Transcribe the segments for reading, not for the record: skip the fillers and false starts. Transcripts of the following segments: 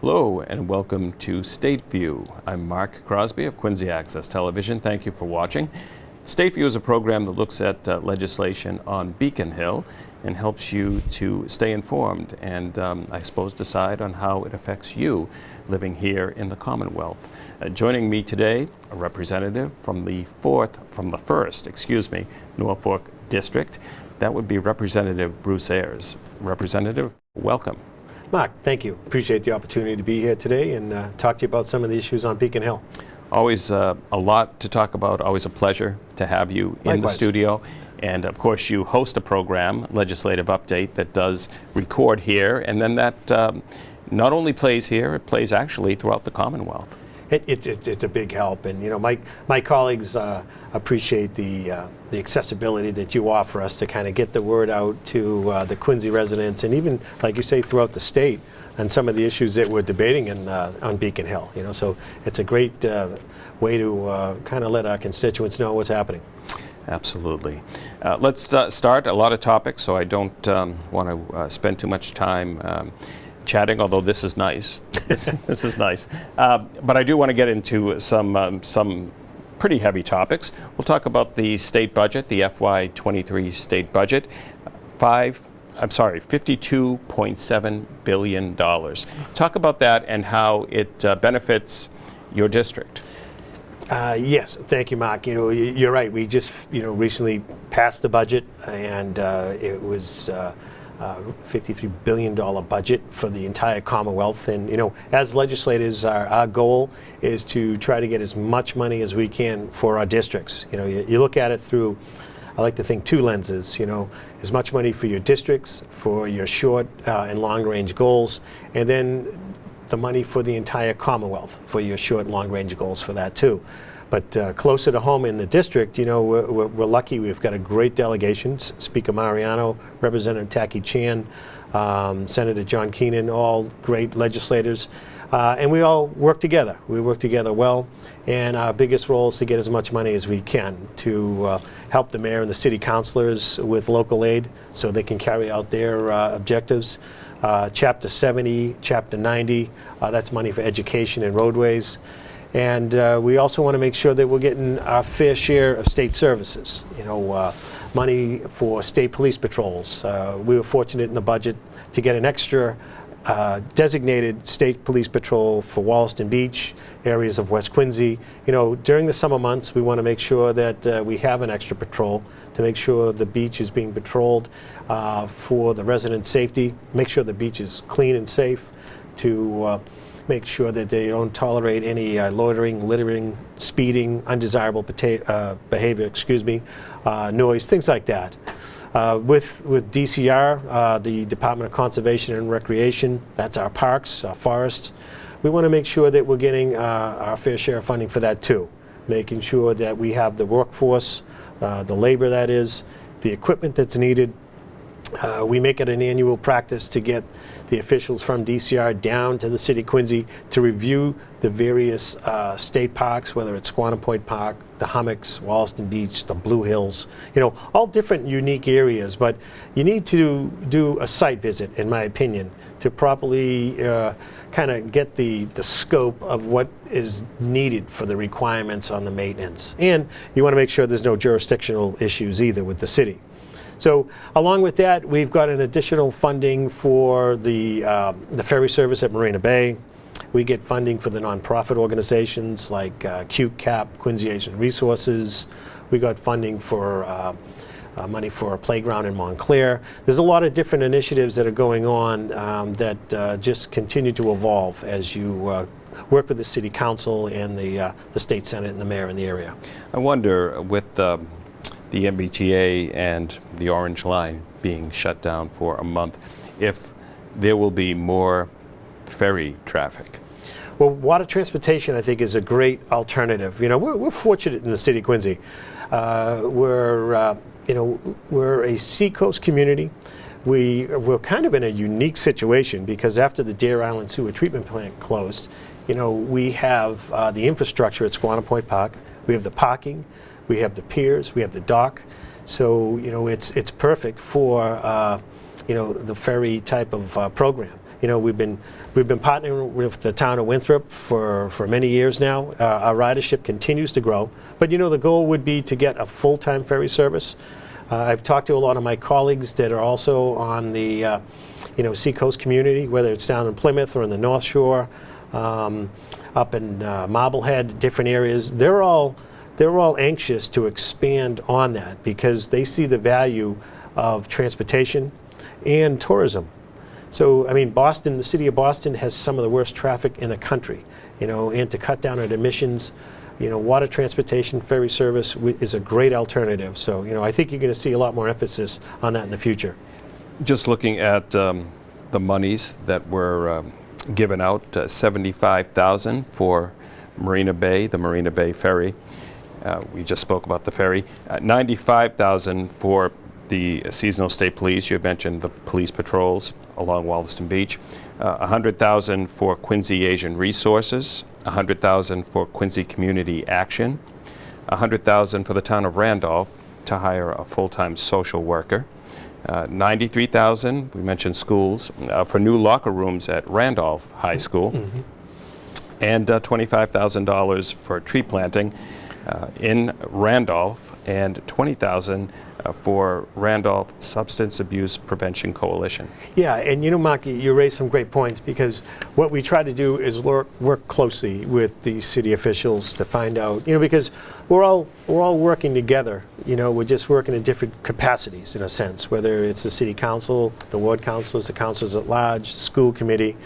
Hello and welcome to State View. I'm Mark Crosby of Quincy Access Television. Thank you for watching. State View is a program that looks at legislation on Beacon Hill and helps you to stay informed and I suppose decide on how it affects you living here in the Commonwealth. Joining me today, a representative from the first, Norfolk District. That would be Representative Bruce Ayers. Representative, welcome. Mark, thank you. Appreciate the opportunity to be here today and talk to you about some of the issues on Beacon Hill. Always a lot to talk about, always a pleasure to have you in the studio. And of course you host a program, Legislative Update, that does record here, and then that not only plays here, it plays actually throughout the Commonwealth. It's a big help, and you know my colleagues appreciate the accessibility that you offer us to kind of get the word out to the Quincy residents, and even, like you say, throughout the state, on some of the issues that we're debating on Beacon Hill. You know, so it's a great way to kind of let our constituents know what's happening. Absolutely. Let's start. A lot of topics, so I don't want to spend too much time chatting, although this is nice. This is nice. But I do want to get into some pretty heavy topics. We'll talk about the state budget, the FY23 state budget, $52.7 billion. Talk about that and how it benefits your district. Yes, thank you, Mark. You know, you're right. We just, recently passed the budget, and it was $53 billion budget for the entire Commonwealth. And, as legislators, our goal is to try to get as much money as we can for our districts. You look at it through, I like to think, two lenses, as much money for your districts, for your short and long range goals, and then the money for the entire Commonwealth, for your short and long range goals for that too. But closer to home in the district, we're lucky. We've got a great delegation. Speaker Mariano, Representative Taki Chan, Senator John Keenan, all great legislators. And we all work together. We work together well. And our biggest role is to get as much money as we can to help the mayor and the city councilors with local aid so they can carry out their objectives. Chapter 70, Chapter 90, that's money for education and roadways. And we also want to make sure that we're getting our fair share of state services. Money for state police patrols. We were fortunate in the budget to get an extra designated state police patrol for Wollaston Beach, areas of West Quincy. During the summer months, we want to make sure that we have an extra patrol to make sure the beach is being patrolled for the residents' safety, make sure the beach is clean and safe, to make sure that they don't tolerate any loitering, littering, speeding, undesirable behavior, noise, things like that. With DCR, the Department of Conservation and Recreation, that's our parks, our forests. We want to make sure that we're getting our fair share of funding for that too, making sure that we have the workforce, the labor that is, the equipment that's needed. We make it an annual practice to get the officials from DCR down to the city of Quincy to review the various state parks, whether it's Squantum Point Park, the Hummocks, Wollaston Beach, the Blue Hills, all different unique areas. But you need to do a site visit, in my opinion, to properly kind of get the scope of what is needed for the requirements on the maintenance. And you want to make sure there's no jurisdictional issues either with the city. So along with that, we've got an additional funding for the ferry service at Marina Bay. We get funding for the nonprofit organizations like QCAP, Quincy Asian Resources. We got funding for money for a playground in Montclair. There's a lot of different initiatives that are going on that just continue to evolve as you work with the City Council and the State Senate and the mayor in the area. I wonder, with the MBTA and the Orange Line being shut down for a month, if there will be more ferry traffic. Well, water transportation, I think, is a great alternative. We're fortunate in the city of Quincy. We're a seacoast community. We're kind of in a unique situation because after the Deer Island Sewer Treatment Plant closed, we have the infrastructure at Squantum Point Park. We have the parking. We have the piers, we have the dock, so it's perfect for the ferry type of program. You know, we've been partnering with the town of Winthrop for many years now. Our ridership continues to grow, but you know, the goal would be to get a full-time ferry service. I've talked to a lot of my colleagues that are also on the Seacoast community, whether it's down in Plymouth or in the North Shore, up in Marblehead, different areas. They're all anxious to expand on that because they see the value of transportation and tourism. So, I mean, Boston, the city of Boston has some of the worst traffic in the country, you know, and to cut down on emissions, you know, water transportation, ferry service is a great alternative. So, you know, I think you're going to see a lot more emphasis on that in the future. Just looking at the monies that were given out, $75,000 for Marina Bay, the Marina Bay Ferry. We just spoke about the ferry. $95,000 for the seasonal state police. You had mentioned the police patrols along Wollaston Beach. $100,000 for Quincy Asian Resources. $100,000 for Quincy Community Action. $100,000 for the town of Randolph to hire a full-time social worker. $93,000, we mentioned schools, for new locker rooms at Randolph High School. Mm-hmm. And $25,000 for tree planting in Randolph, and $20,000 for Randolph Substance Abuse Prevention Coalition. Yeah, and you know, Mark, you raised some great points, because what we try to do is work closely with the city officials to find out, you know, because we're all working together. You know, we're just working in different capacities in a sense, whether it's the city council, the ward councilors, the councilors at large, school committee,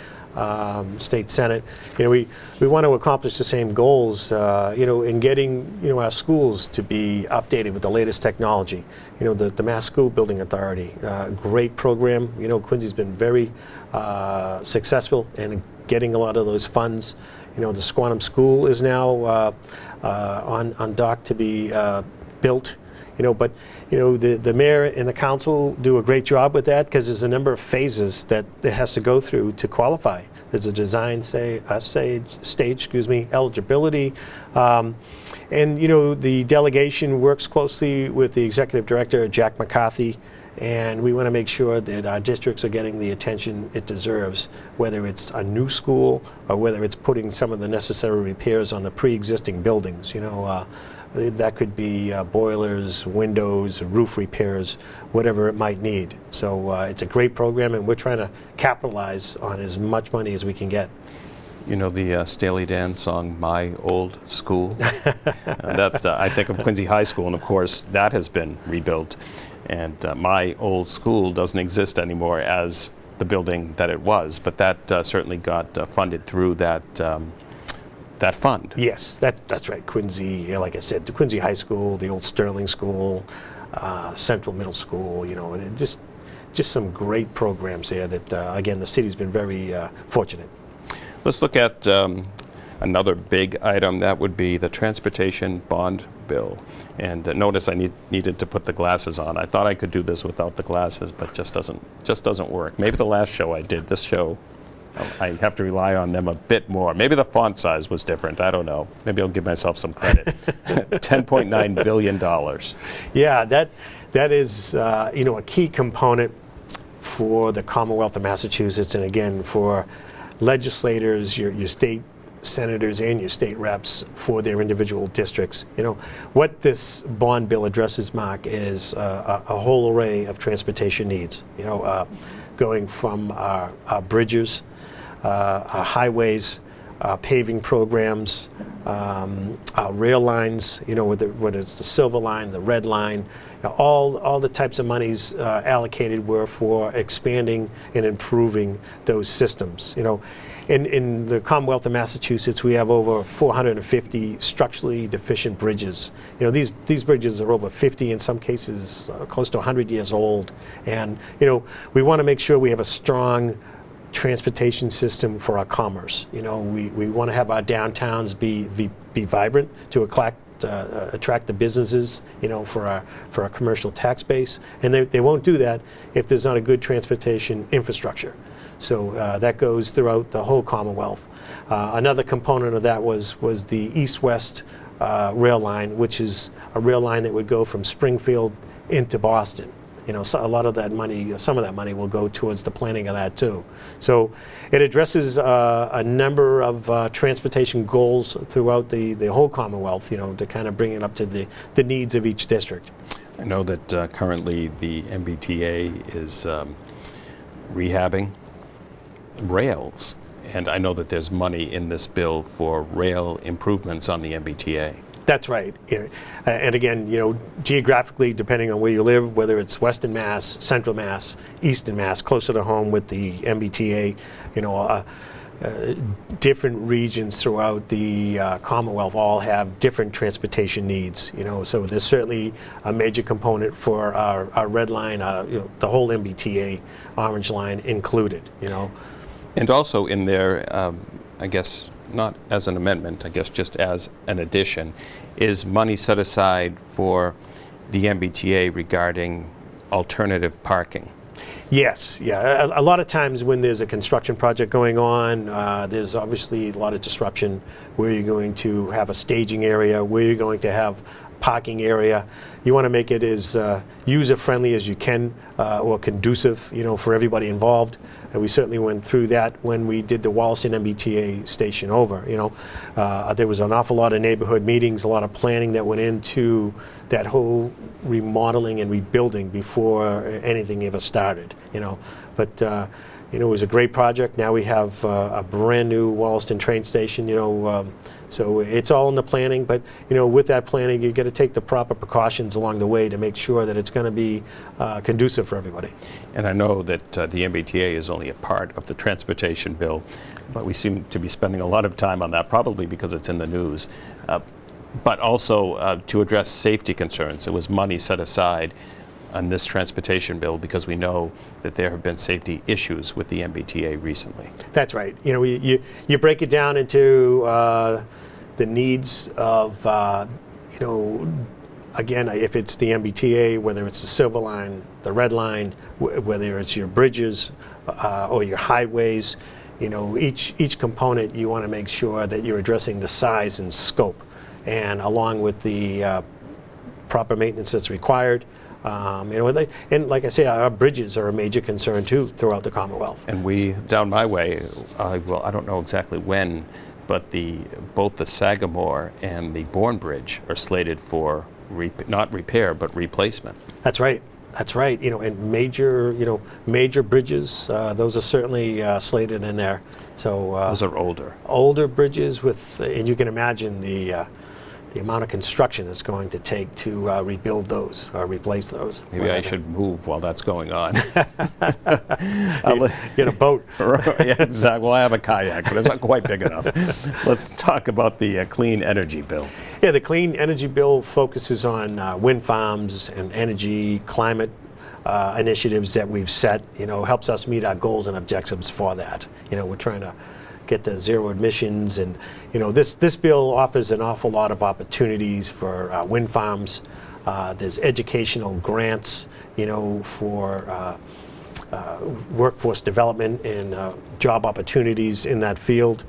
state senate. You know, we want to accomplish the same goals, you know, in getting, you know, our schools to be updated with the latest technology. You know, the Mass School Building Authority, great program. You know, Quincy's been very successful in getting a lot of those funds. You know, the Squantum School is now on dock to be built. You know, but you know, the mayor and the council do a great job with that, because there's a number of phases that it has to go through to qualify. There's a design stage, eligibility, and you know, the delegation works closely with the executive director, Jack McCarthy, and we want to make sure that our districts are getting the attention it deserves, whether it's a new school or whether it's putting some of the necessary repairs on the pre-existing buildings. You know. That could be boilers, windows, roof repairs, whatever it might need. So it's a great program, and we're trying to capitalize on as much money as we can get. You know the Steely Dan song, My Old School? That I think of Quincy High School, and of course that has been rebuilt. And My Old School doesn't exist anymore as the building that it was, but that certainly got funded through that fund. Yes, that's right. Quincy, like I said, the Quincy High School, the old Sterling School, Central Middle School, you know, and just some great programs there that, again, the city's been very fortunate. Let's look at another big item. That would be the transportation bond bill. And notice I needed to put the glasses on. I thought I could do this without the glasses, but just doesn't work. Maybe the last show I did. This show, I have to rely on them a bit more. Maybe the font size was different. I don't know. Maybe I'll give myself some credit. $10.9 billion. Yeah, that is you know, a key component for the Commonwealth of Massachusetts, and again for legislators, your state senators and your state reps for their individual districts. You know, what this bond bill addresses, Mark, is a whole array of transportation needs. You know, going from our bridges, our highways, paving programs, our rail lines, you know, whether it's the Silver Line, the Red Line, you know, all the types of monies allocated were for expanding and improving those systems. You know, in the Commonwealth of Massachusetts, we have over 450 structurally deficient bridges. You know, these bridges are over 50, in some cases close to 100 years old, and you know, we want to make sure we have a strong transportation system for our commerce. You know, we want to have our downtowns be vibrant to attract the businesses, you know, for our commercial tax base, and they won't do that if there's not a good transportation infrastructure. So that goes throughout the whole Commonwealth. Another component of that was the east-west rail line, which is a rail line that would go from Springfield into Boston. So a lot of that money, some of that money will go towards the planning of that too. So it addresses a number of transportation goals throughout the whole Commonwealth, to kind of bring it up to the needs of each district. I know that currently the MBTA is rehabbing rails, and I know that there's money in this bill for rail improvements on the MBTA. That's right. And again, geographically, depending on where you live, whether it's Western Mass, Central Mass, Eastern Mass, closer to home with the MBTA, different regions throughout the Commonwealth all have different transportation needs. So there's certainly a major component for our Red Line, the whole MBTA, Orange Line included. And also in there, I guess, not as an amendment, I guess just as an addition, is money set aside for the MBTA regarding alternative parking. Yes, yeah. A lot of times when there's a construction project going on, there's obviously a lot of disruption where you're going to have a staging area, where you're going to have parking area. You want to make it as user-friendly as you can, or conducive, for everybody involved. And we certainly went through that when we did the Wollaston MBTA station over. There was an awful lot of neighborhood meetings, a lot of planning that went into that whole remodeling and rebuilding before anything ever started. But it was a great project. Now we have a brand new Wollaston train station. So it's all in the planning. But with that planning, you got to take the proper precautions along the way to make sure that it's going to be conducive for everybody. And I know that the MBTA is only a part of the transportation bill, but we seem to be spending a lot of time on that, probably because it's in the news. But also to address safety concerns, there was money set aside on this transportation bill because we know that there have been safety issues with the MBTA recently. That's right. You break it down into the needs of, again, if it's the MBTA, whether it's the Silver Line, the Red Line, whether it's your bridges or your highways, each component you want to make sure that you're addressing the size and scope, and along with the proper maintenance that's required. And like I say, our bridges are a major concern too throughout the Commonwealth. And we, down my way, well, I don't know exactly when, but both the Sagamore and the Bourne Bridge are slated for not repair but replacement. That's right. That's right. And major bridges, those are certainly slated in there. So those are older bridges and you can imagine the amount of construction that's going to take to rebuild those or replace those. Maybe I should move while that's going on. Get a boat. Yeah, exactly. Well, I have a kayak, but it's not quite big enough. Let's talk about the Clean Energy Bill. Yeah, the Clean Energy Bill focuses on wind farms and energy, climate initiatives that we've set. Helps us meet our goals and objectives for that. We're trying to get the zero emissions, and this bill offers an awful lot of opportunities for wind farms. There's educational grants, for workforce development and job opportunities in that field.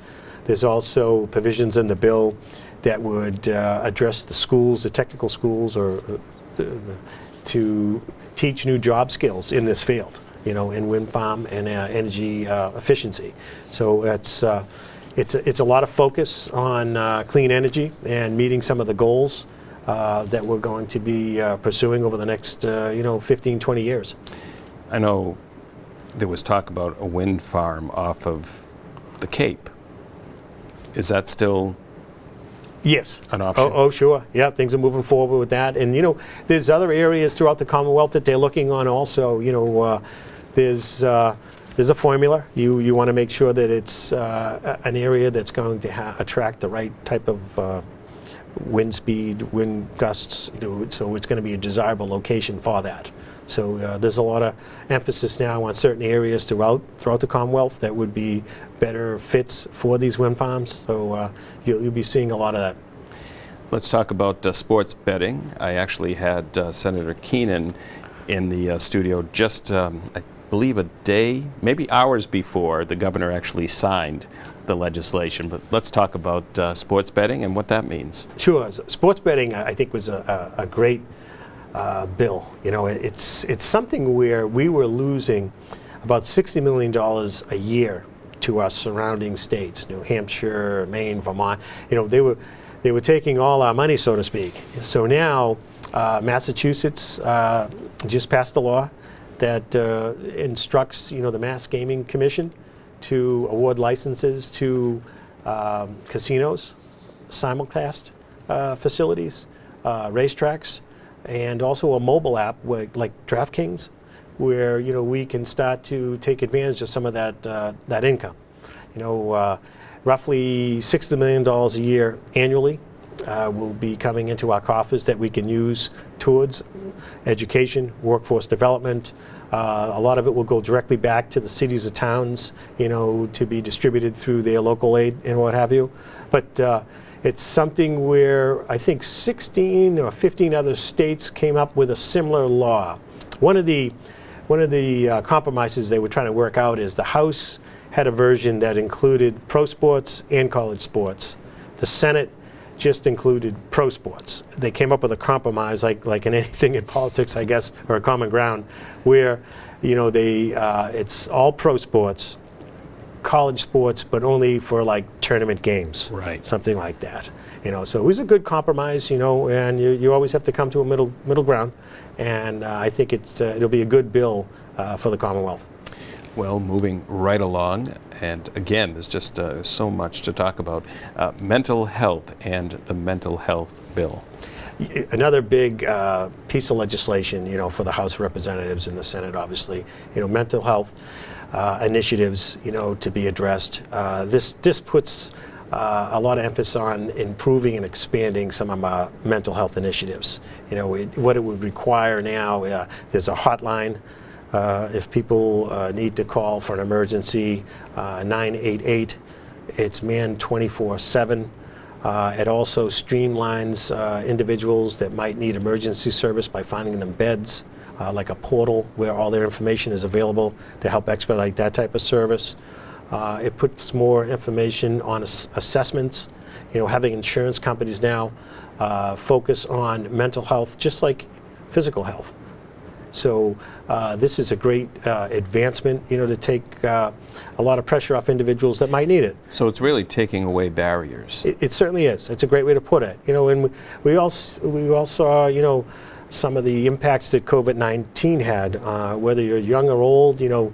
There's also provisions in the bill that would address the schools, the technical schools, or to teach new job skills in this field. In wind farm and energy efficiency. So it's a lot of focus on clean energy and meeting some of the goals that we're going to be pursuing over the next 15, 20 years. I know there was talk about a wind farm off of the Cape. Is that still Yes. an option? Oh, sure. Yeah, things are moving forward with that. And, there's other areas throughout the Commonwealth that they're looking on also. There's a formula. You want to make sure that it's an area that's going to attract the right type of wind speed, wind gusts, so it's going to be a desirable location for that. So there's a lot of emphasis now on certain areas throughout the Commonwealth that would be better fits for these wind farms. So you'll be seeing a lot of that. Let's talk about sports betting. I actually had Senator Keenan in the studio just, I believe, a day, maybe hours before the governor actually signed the legislation. But let's talk about sports betting and what that means. Sure. Sports betting, I think, was a great bill. You know, it's something where we were losing about $60 million a year to our surrounding states, New Hampshire, Maine, Vermont. You know, they were taking all our money, so to speak. So now Massachusetts just passed a law that instructs, you know, the Mass Gaming Commission to award licenses to casinos, simulcast facilities, racetracks, and also a mobile app like DraftKings, where, you know, we can start to take advantage of some of that income. You know, roughly $60 million a year annually will be coming into our coffers that we can use towards education, workforce development. A lot of it will go directly back to the cities and towns, you know, to be distributed through their local aid and what have you. But it's something where I think 16 or 15 other states came up with a similar law. One of the compromises they were trying to work out is the House had a version that included pro sports and college sports. The Senate just included pro sports. They came up with a compromise, like in anything in politics, I guess, or a common ground, where, you know, it's all pro sports, college sports, but only for like tournament games, Right. something like that. You know, so it was a good compromise, you know, and you always have to come to a middle ground, and I think it'll be a good bill for the Commonwealth. Well, moving right along, and again, there's just so much to talk about. Mental health and the mental health bill. Another big piece of legislation, you know, for the House of Representatives and the Senate, obviously, you know, mental health initiatives, you know, to be addressed. This puts a lot of emphasis on improving and expanding some of our mental health initiatives. You know, what it would require now, there's a hotline. If people need to call for an emergency, 988, it's manned 24/7. It also streamlines individuals that might need emergency service by finding them beds, like a portal where all their information is available to help expedite that type of service. It puts more information on assessments. You know, having insurance companies now focus on mental health just like physical health. So this is a great advancement, you know, to take a lot of pressure off individuals that might need it. So it's really taking away barriers. It certainly is. It's a great way to put it. You know, and we all saw, you know, some of the impacts that COVID-19 had, whether you're young or old, you know,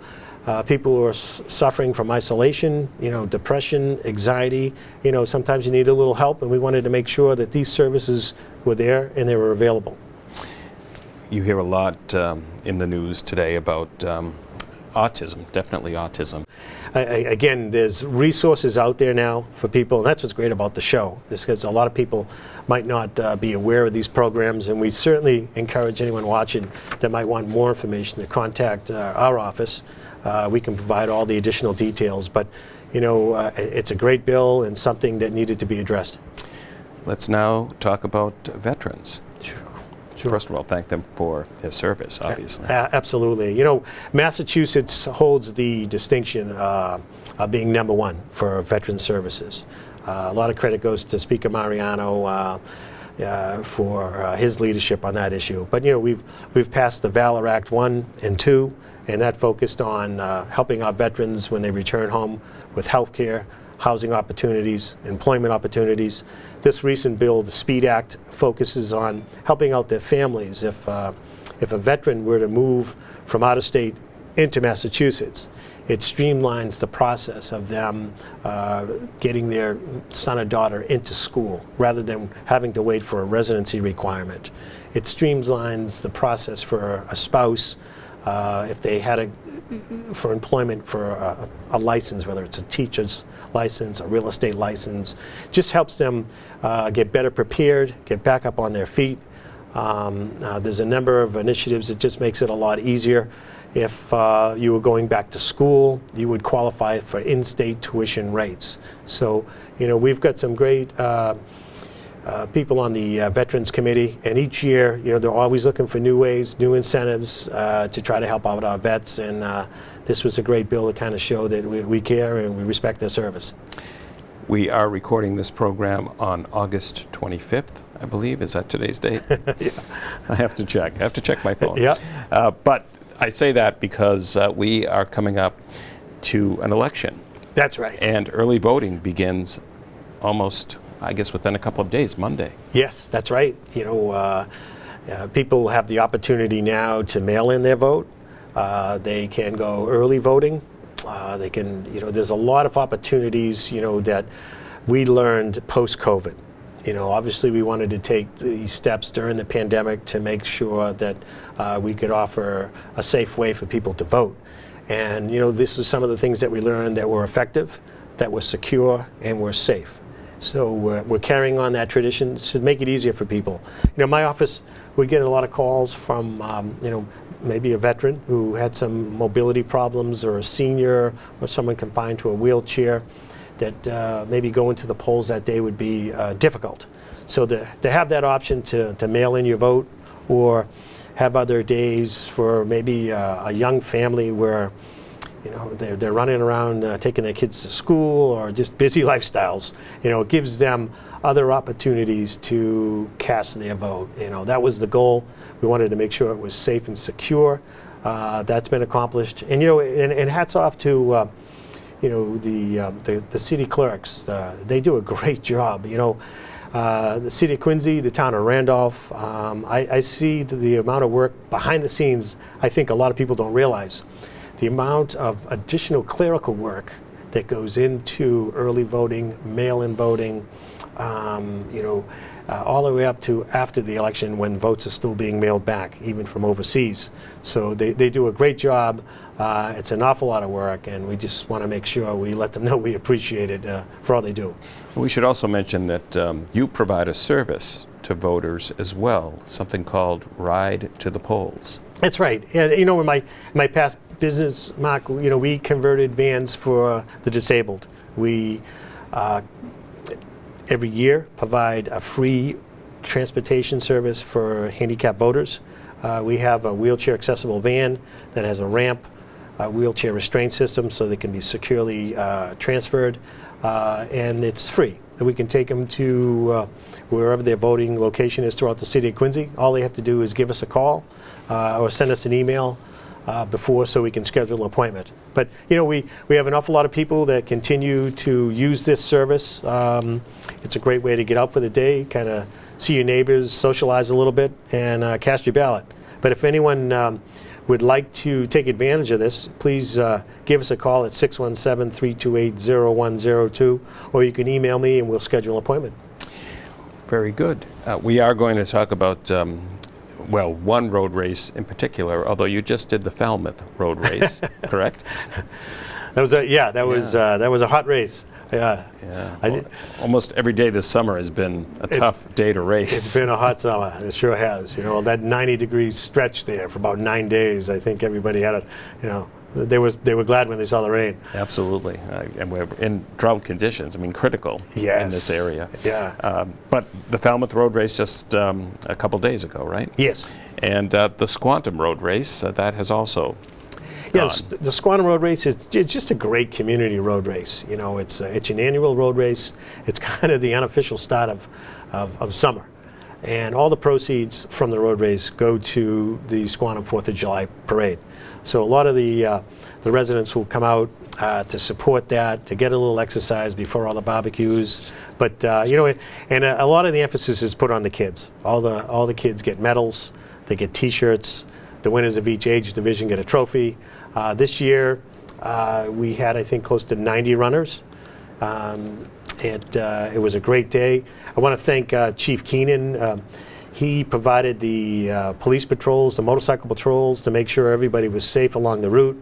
people who are suffering from isolation, you know, depression, anxiety, you know, sometimes you need a little help, and we wanted to make sure that these services were there and they were available. You hear a lot in the news today about autism, definitely autism. Again, there's resources out there now for people, and that's what's great about the show, is because a lot of people might not be aware of these programs, and we certainly encourage anyone watching that might want more information to contact our office. We can provide all the additional details, but you know, it's a great bill and something that needed to be addressed. Let's now talk about veterans. Sure. First of all, thank them for their service, obviously. Absolutely. You know, Massachusetts holds the distinction of being #1 for veteran services. A lot of credit goes to Speaker Mariano for his leadership on that issue. But you know, we've passed the Valor Act 1 and 2, and that focused on helping our veterans when they return home with health care, housing opportunities, employment opportunities. This recent bill, the SPEED Act, focuses on helping out their families. If a veteran were to move from out of state into Massachusetts, it streamlines the process of them getting their son or daughter into school rather than having to wait for a residency requirement. It streamlines the process for a spouse if they had for employment for a license, whether it's a teacher's license, a real estate license. Just helps them get better prepared, get back up on their feet. There's a number of initiatives that just makes it a lot easier. If you were going back to school, you would qualify for in-state tuition rates. So, you know, we've got some great people on the Veterans Committee, and each year, you know, they're always looking for new ways, new incentives to try to help out our vets, and this was a great bill to kind of show that we care and we respect their service. We are recording this program on August 25th, I believe. Is that today's date? Yeah. I have to check. I have to check my phone. Yeah. But I say that because we are coming up to an election. That's right. And early voting begins almost, I guess, within a couple of days, Monday. Yes, that's right. People have the opportunity now to mail in their vote. They can go early voting. They can, there's a lot of opportunities, that we learned post-COVID. Obviously we wanted to take these steps during the pandemic to make sure that we could offer a safe way for people to vote. And, this was some of the things that we learned that were effective, that were secure, and were safe. So we're carrying on that tradition to make it easier for people. My office, we get a lot of calls from, maybe a veteran who had some mobility problems, or a senior, or someone confined to a wheelchair, that maybe going to the polls that day would be difficult. So to have that option to mail in your vote, or have other days for maybe a young family where they're running around taking their kids to school, or just busy lifestyles, it gives them other opportunities to cast their vote. That was the goal. We wanted to make sure it was safe and secure. That's been accomplished. And and hats off to the city clerks. They do a great job. The city of Quincy, the town of Randolph. I see the amount of work behind the scenes. I think a lot of people don't realize the amount of additional clerical work that goes into early voting, mail-in voting, all the way up to after the election, when votes are still being mailed back, even from overseas. So they do a great job. It's an awful lot of work, and we just want to make sure we let them know we appreciate it for all they do. We should also mention that you provide a service to voters as well, something called Ride to the Polls. That's right. And in my past business, Mark, we converted vans for the disabled. We every year provide a free transportation service for handicapped voters. We have a wheelchair accessible van that has a ramp, a wheelchair restraint system, so they can be securely transferred, and it's free. We can take them to wherever their voting location is throughout the city of Quincy. All they have to do is give us a call or send us an email before, so we can schedule an appointment. But we have an awful lot of people that continue to use this service. It's a great way to get out for the day, kind of see your neighbors, socialize a little bit, and cast your ballot. But if anyone would like to take advantage of this, please give us a call at 617-328-0102, or you can email me and we'll schedule an appointment. Very good. We are going to talk about one road race in particular, although you just did the Falmouth road race, correct? That was a hot race. Yeah. Almost every day this summer has been a tough day to race. It's been a hot summer. It sure has. That 90-degree stretch there for about 9 days. I think everybody had they were glad when they saw the rain. Absolutely, and we're in drought conditions. I mean, critical in this area. Yeah. But the Falmouth road race just a couple days ago, right? Yes. And the Squantum road race that has also. Yes, the Squantum road race is just a great community road race. It's an annual road race. It's kind of the unofficial start of summer, and all the proceeds from the road race go to the Squantum 4th of July parade. So a lot of the residents will come out to support that, to get a little exercise before all the barbecues. But and a lot of the emphasis is put on the kids. All the kids get medals, they get T-shirts. The winners of each age division get a trophy. This year we had, I think, close to 90 runners. It was a great day. I want to thank Chief Keenan. He provided the police patrols, the motorcycle patrols, to make sure everybody was safe along the route.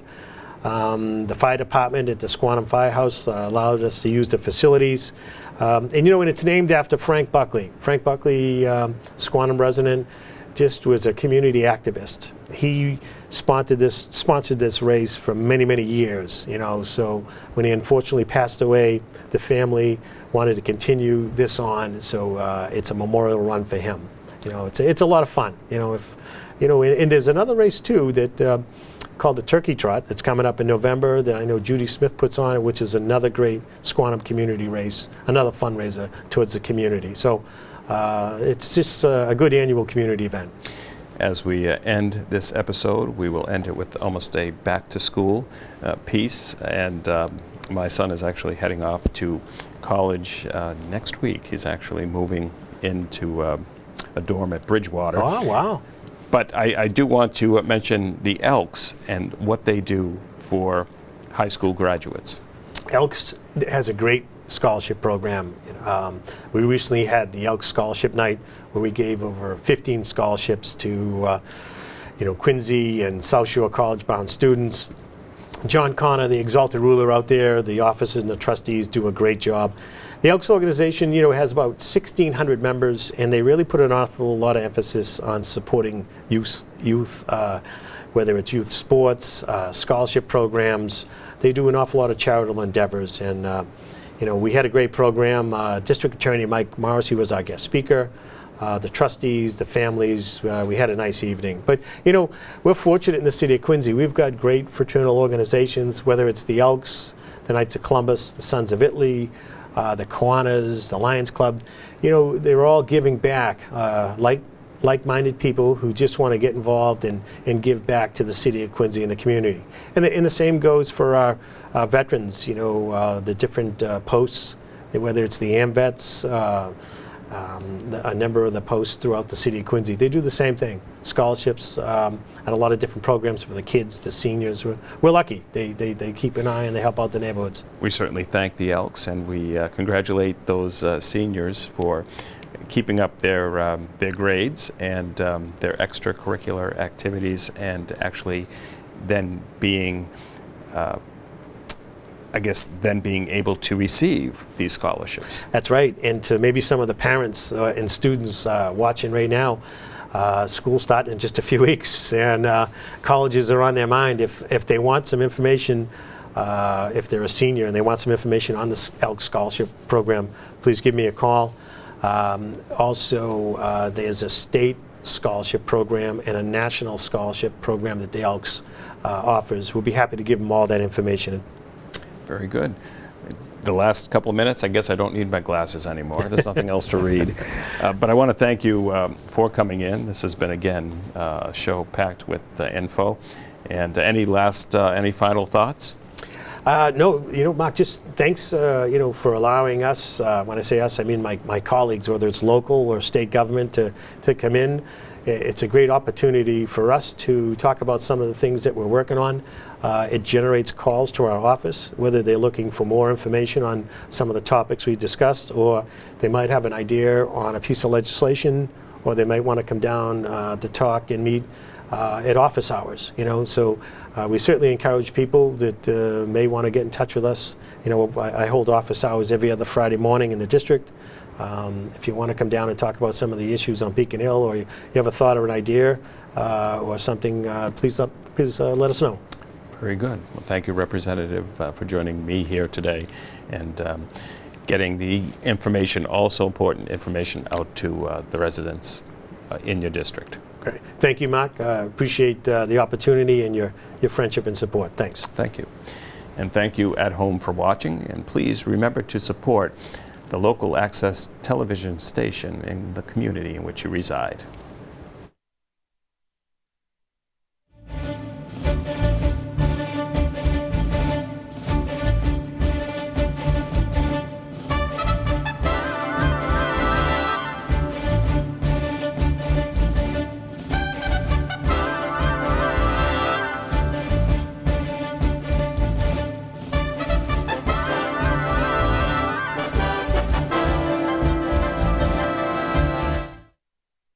The fire department at the Squantum Firehouse allowed us to use the facilities. And it's named after Frank Buckley. Frank Buckley, Squantum resident, just was a community activist. He sponsored this race for many, many years. So when he unfortunately passed away, the family wanted to continue this on. So it's a memorial run for him. It's a lot of fun. And there's another race too that called the Turkey Trot that's coming up in November that I know Judy Smith puts on, which is another great Squantum community race, another fundraiser towards the community. So it's just a good annual community event. As we end this episode, we will end it with almost a back-to-school piece, and my son is actually heading off to college next week. He's actually moving into a dorm at Bridgewater. Oh, wow. But I do want to mention the Elks and what they do for high school graduates. Elks has a great scholarship program. We recently had the Elks Scholarship Night where we gave over 15 scholarships to Quincy and South Shore College-bound students. John Connor, the exalted ruler out there, the officers and the trustees do a great job. The Elks organization, has about 1,600 members, and they really put an awful lot of emphasis on supporting youth, whether it's youth sports, scholarship programs. They do an awful lot of charitable endeavors, and we had a great program. District Attorney Mike Morrissey was our guest speaker. The trustees, the families, we had a nice evening. But, we're fortunate in the city of Quincy. We've got great fraternal organizations, whether it's the Elks, the Knights of Columbus, the Sons of Italy, the Kiwanis, the Lions Club. They're all giving back, like-minded people who just want to get involved and give back to the city of Quincy and the community. And the same goes for our veterans, the different posts, whether it's the AMVETS, a number of the posts throughout the city of Quincy. They do the same thing, scholarships, and a lot of different programs for the kids, the seniors. We're lucky. They keep an eye and they help out the neighborhoods. We certainly thank the Elks, and we congratulate those seniors for keeping up their grades and their extracurricular activities, and actually then being being able to receive these scholarships. That's right. And to maybe some of the parents and students watching right now, school's starting in just a few weeks, and colleges are on their mind. If they want some information, if they're a senior and they want some information on the Elks Scholarship Program, please give me a call. Also, there's a state scholarship program and a national scholarship program that the Elks offers. We'll be happy to give them all that information. Very good. The last couple of minutes, I guess I don't need my glasses anymore. There's nothing else to read. But I want to thank you for coming in. This has been, again, a show packed with info. And any final thoughts? No, Mark, just thanks, for allowing us, when I say us, I mean my colleagues, whether it's local or state government, to come in. It's a great opportunity for us to talk about some of the things that we're working on. It generates calls to our office, whether they're looking for more information on some of the topics we discussed, or they might have an idea on a piece of legislation, or they might want to come down to talk and meet at office hours. So we certainly encourage people that may want to get in touch with us. I hold office hours every other Friday morning in the district. If you want to come down and talk about some of the issues on Beacon Hill, or you have a thought or an idea or something, please let us know. Very good. Well, thank you, Representative, for joining me here today and getting the information, also important information, out to the residents in your district. Great. Thank you, Mark. Appreciate the opportunity and your friendship and support. Thanks. Thank you. And thank you at home for watching. And please remember to support the local access television station in the community in which you reside.